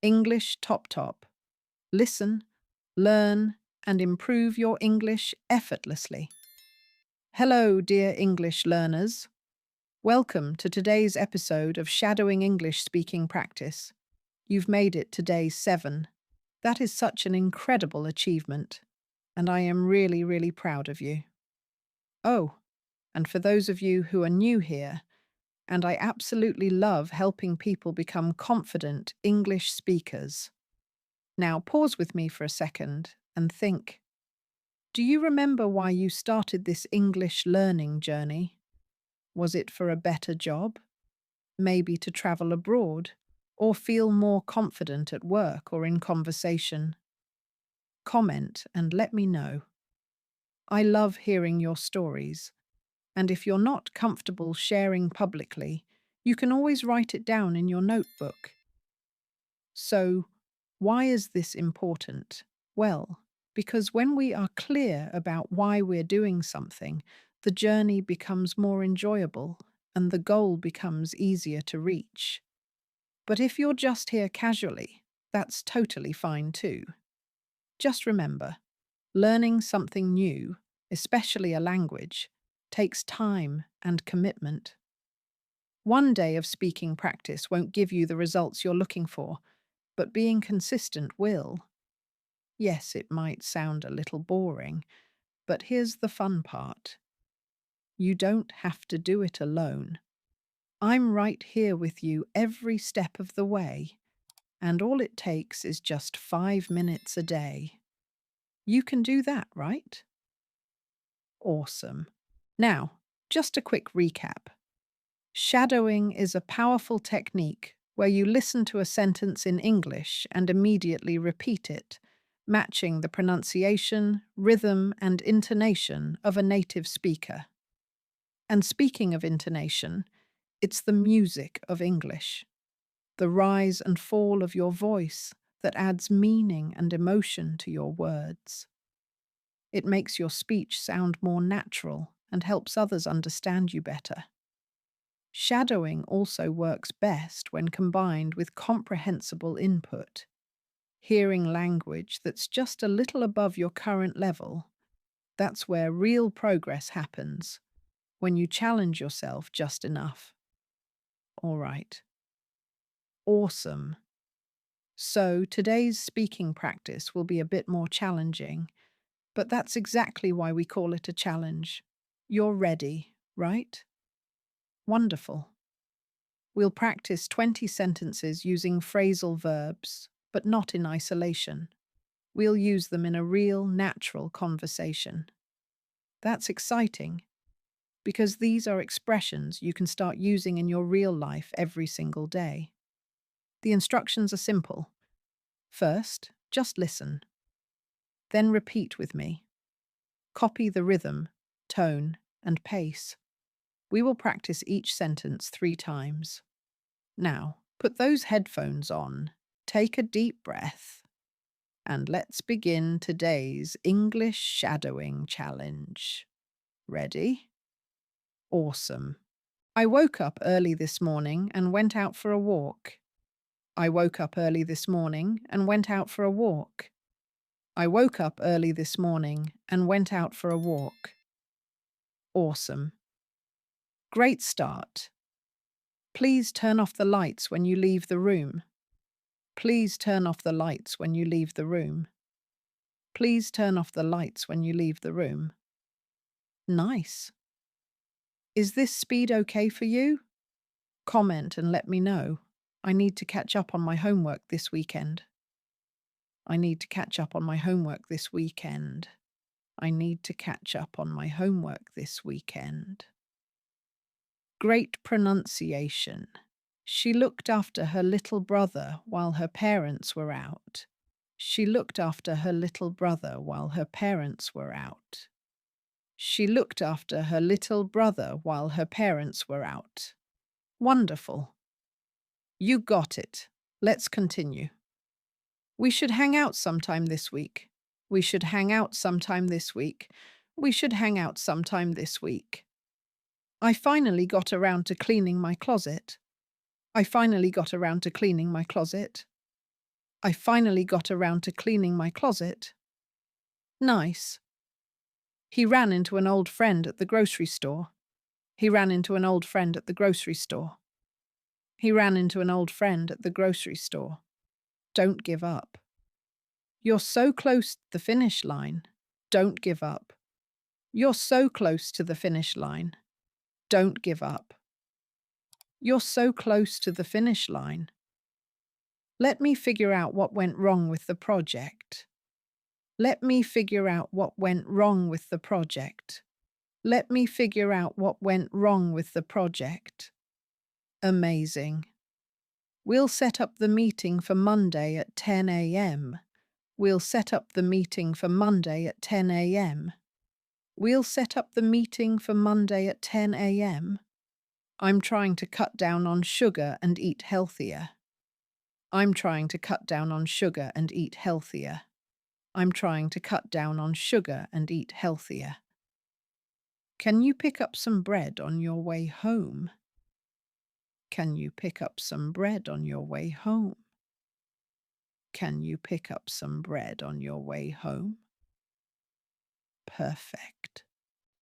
English Toptop. Listen, learn, and improve your English effortlessly. Hello, dear English learners. Welcome to today's episode of Shadowing English Speaking Practice. You've made it to day 7. That is such an incredible achievement, and I am really, really proud of you. Oh, and for those of you who are new here, and I absolutely love helping people become confident English speakers. Now, pause with me for a second and think. Do you remember why you started this English learning journey? Was it for a better job? Maybe to travel abroad? Or feel more confident at work or in conversation? Comment and let me know. I love hearing your stories, and if you're not comfortable sharing publicly, you can always write it down in your notebook. So, why is this important? Well, because when we are clear about why we're doing something, the journey becomes more enjoyable and the goal becomes easier to reach. But if you're just here casually, that's totally fine too. Just remember, learning something new, especially a language, takes time and commitment. One day of speaking practice won't give you the results you're looking for, but being consistent will. Yes, it might sound a little boring, but here's the fun part. You don't have to do it alone. I'm right here with you every step of the way, and all it takes is just 5 minutes a day. You can do that, right? Awesome. Now, just a quick recap. Shadowing is a powerful technique where you listen to a sentence in English and immediately repeat it, matching the pronunciation, rhythm, and intonation of a native speaker. And speaking of intonation, it's the music of English, the rise and fall of your voice that adds meaning and emotion to your words. It makes your speech sound more natural and helps others understand you better. Shadowing also works best when combined with comprehensible input. Hearing language that's just a little above your current level, that's where real progress happens, when you challenge yourself just enough. All right. Awesome. So today's speaking practice will be a bit more challenging, but that's exactly why we call it a challenge. You're ready, right? Wonderful. We'll practice 20 sentences using phrasal verbs, but not in isolation. We'll use them in a real, natural conversation. That's exciting, because these are expressions you can start using in your real life every single day. The instructions are simple. First, just listen. Then repeat with me. Copy the rhythm, tone, and pace. We will practice each sentence 3 times. Now, put those headphones on, take a deep breath, and let's begin today's English shadowing challenge. Ready? Awesome. I woke up early this morning and went out for a walk. I woke up early this morning and went out for a walk. I woke up early this morning and went out for a walk. Awesome. Great start. Please turn off the lights when you leave the room. Please turn off the lights when you leave the room. Please turn off the lights when you leave the room. Nice. Is this speed okay for you? Comment and let me know. I need to catch up on my homework this weekend. I need to catch up on my homework this weekend. I need to catch up on my homework this weekend. Great pronunciation. She looked after her little brother while her parents were out. She looked after her little brother while her parents were out. She looked after her little brother while her parents were out. Wonderful. You got it. Let's continue. We should hang out sometime this week. We should hang out sometime this week. We should hang out sometime this week. I finally got around to cleaning my closet. I finally got around to cleaning my closet. I finally got around to cleaning my closet. Nice. He ran into an old friend at the grocery store. He ran into an old friend at the grocery store. He ran into an old friend at the grocery store. Don't give up. You're so close to the finish line. Don't give up. You're so close to the finish line. Don't give up. You're so close to the finish line. Let me figure out what went wrong with the project. Let me figure out what went wrong with the project. Let me figure out what went wrong with the project. Amazing. We'll set up the meeting for Monday at 10 a.m. We'll set up the meeting for Monday at 10 a.m. We'll set up the meeting for Monday at 10 a.m. I'm trying to cut down on sugar and eat healthier. I'm trying to cut down on sugar and eat healthier. I'm trying to cut down on sugar and eat healthier. Can you pick up some bread on your way home? Can you pick up some bread on your way home? Can you pick up some bread on your way home? Perfect.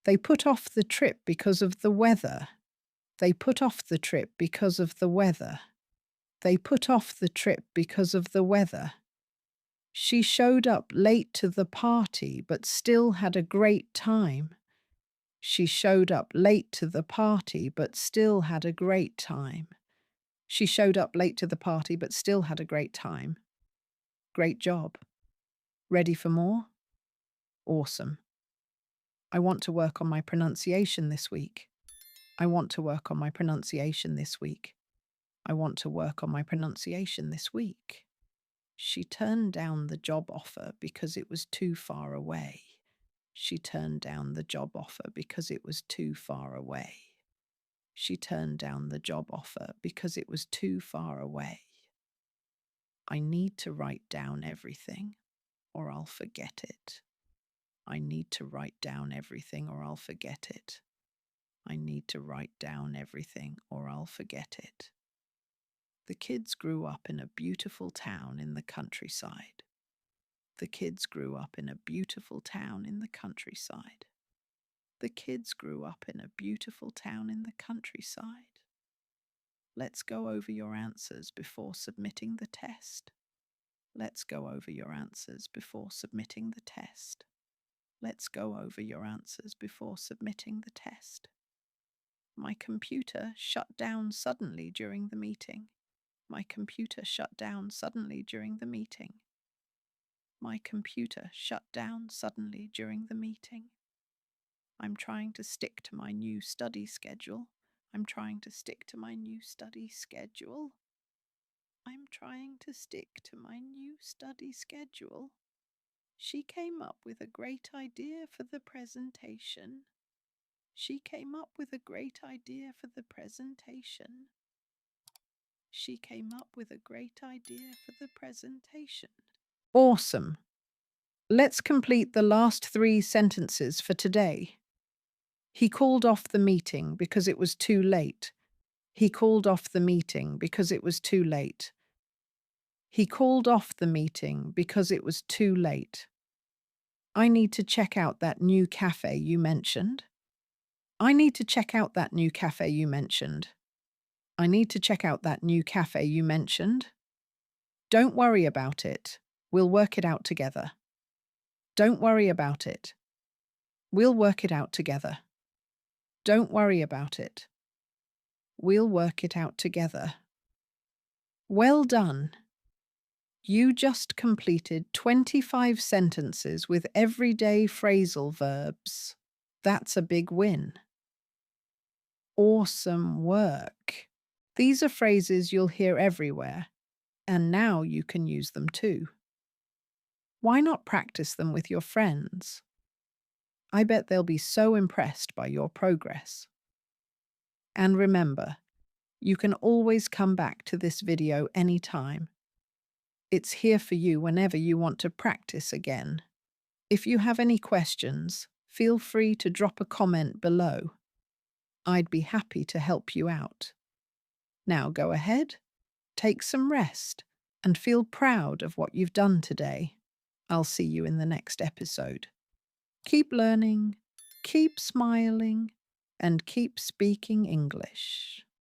They put off the trip because of the weather. They put off the trip because of the weather. They put off the trip because of the weather. She showed up late to the party but still had a great time. She showed up late to the party but still had a great time. She showed up late to the party but still had a great time. Great job. Ready for more? Awesome. I want to work on my pronunciation this week. I want to work on my pronunciation this week. I want to work on my pronunciation this week. She turned down the job offer because it was too far away. She turned down the job offer because it was too far away. She turned down the job offer because it was too far away. I need to write down everything or I'll forget it. I need to write down everything or I'll forget it. I need to write down everything or I'll forget it. The kids grew up in a beautiful town in the countryside. The kids grew up in a beautiful town in the countryside. The kids grew up in a beautiful town in the countryside. Let's go over your answers before submitting the test. Let's go over your answers before submitting the test. Let's go over your answers before submitting the test. My computer shut down suddenly during the meeting. My computer shut down suddenly during the meeting. My computer shut down suddenly during the meeting. I'm trying to stick to my new study schedule. I'm trying to stick to my new study schedule. I'm trying to stick to my new study schedule. She came up with a great idea for the presentation. She came up with a great idea for the presentation. She came up with a great idea for the presentation. Awesome. Let's complete the last 3 sentences for today. He called off the meeting because it was too late. He called off the meeting because it was too late. He called off the meeting because it was too late. I need to check out that new cafe you mentioned. I need to check out that new cafe you mentioned. I need to check out that new cafe you mentioned. Don't worry about it. We'll work it out together. Don't worry about it. We'll work it out together. Don't worry about it. We'll work it out together. Well done. You just completed 25 sentences with everyday phrasal verbs. That's a big win. Awesome work. These are phrases you'll hear everywhere, and now you can use them too. Why not practice them with your friends? I bet they'll be so impressed by your progress. And remember, you can always come back to this video anytime. It's here for you whenever you want to practice again. If you have any questions, feel free to drop a comment below. I'd be happy to help you out. Now go ahead, take some rest, and feel proud of what you've done today. I'll see you in the next episode. Keep learning, keep smiling, and keep speaking English.